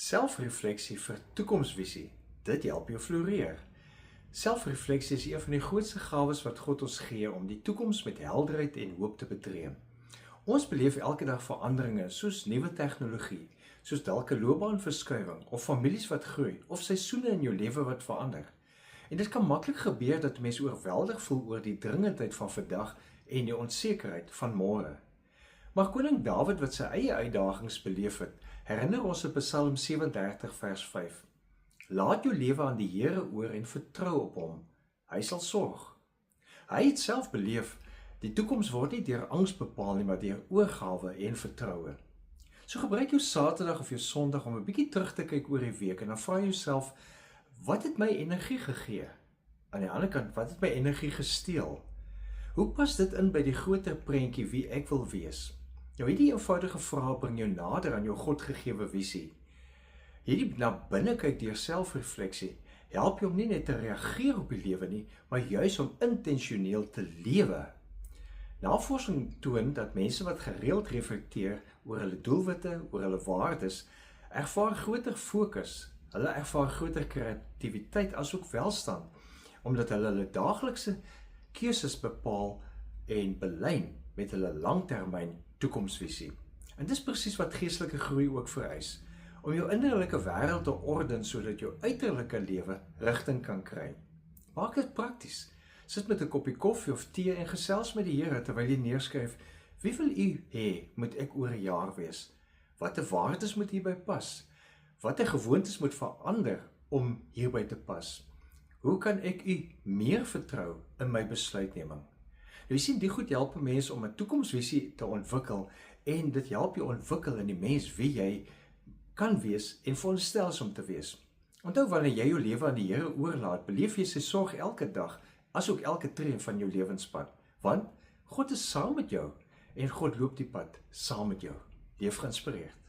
Selfrefleksie vir toekomsvisie, dit help jou floreer. Selfrefleksie is een van die grootste gawes wat God ons gee om die toekoms met helderheid en hoop te betree. Ons beleef elke dag veranderinge soos nuwe tegnologie, soos dalk 'n loopbaanverskuiwing of families wat groei of seisoene in jou lewe wat verander. En dit kan maklik gebeur dat mense oorweldig voel oor die dringendheid van vandag en die onsekerheid van môre. Maar koning Dawid wat sy eie uitdagings beleef het, herinner ons op Psalm 37 vers 5. Laat jou lewe aan die Here oor en vertrou op hom. Hy sal sorg. Hy het self beleef, die toekoms word nie deur angs bepaal nie, maar deur oorgawe en vertroue. So gebruik jou Saterdag of jou Sondag om 'n bietjie terug te kyk oor die week en dan vra jouself, wat het my energie gegee? Aan die ander kant, wat het my energie gesteel? Hoe pas dit in by die groter prentjie wie ek wil wees? Nou, hierdie eenvoudige vrae bring jou nader aan jou Godgegewe visie. Hierdie na binne kyk deur selfrefleksie help jou om nie net te reageer op die lewe nie, maar juis om intentioneel te lewe. Navorsing toon dat mense wat gereeld reflekteer oor hulle doelwitte, oor hulle waardes, ervaar groter fokus, hulle ervaar groter kreatiwiteit asook welstand, omdat hulle daaglikse keuses bepaal en belyn met hulle langtermyn toekomsvisie. En dis presies wat geestelike groei ook vereis, om jou innerlike wêreld te orden sodat jou uiterlike lewe rigting kan kry. Maak dit prakties. Sit met 'n koppie koffie of tee en gesels met die Here terwyl jy neerskryf, wie wil u hê moet ek oor 'n jaar wees? Watter waardes moet hierby pas? Watter gewoontes moet verander om hierby te pas? Hoe kan ek u meer vertrou in my besluitneming? Nou, jy sien, die goed help mense om 'n toekomsvisie te ontwikkel en dit help jou ontwikkel in die mens wie jy kan wees en veronderstel is om te wees. Onthou, wanneer jy jou lewe aan die Here oorlaat, beleef jy sy sorg elke dag, asook elke tree van jou lewenspad. Want God is saam met jou en God loop die pad saam met jou. Leef geïnspireerd.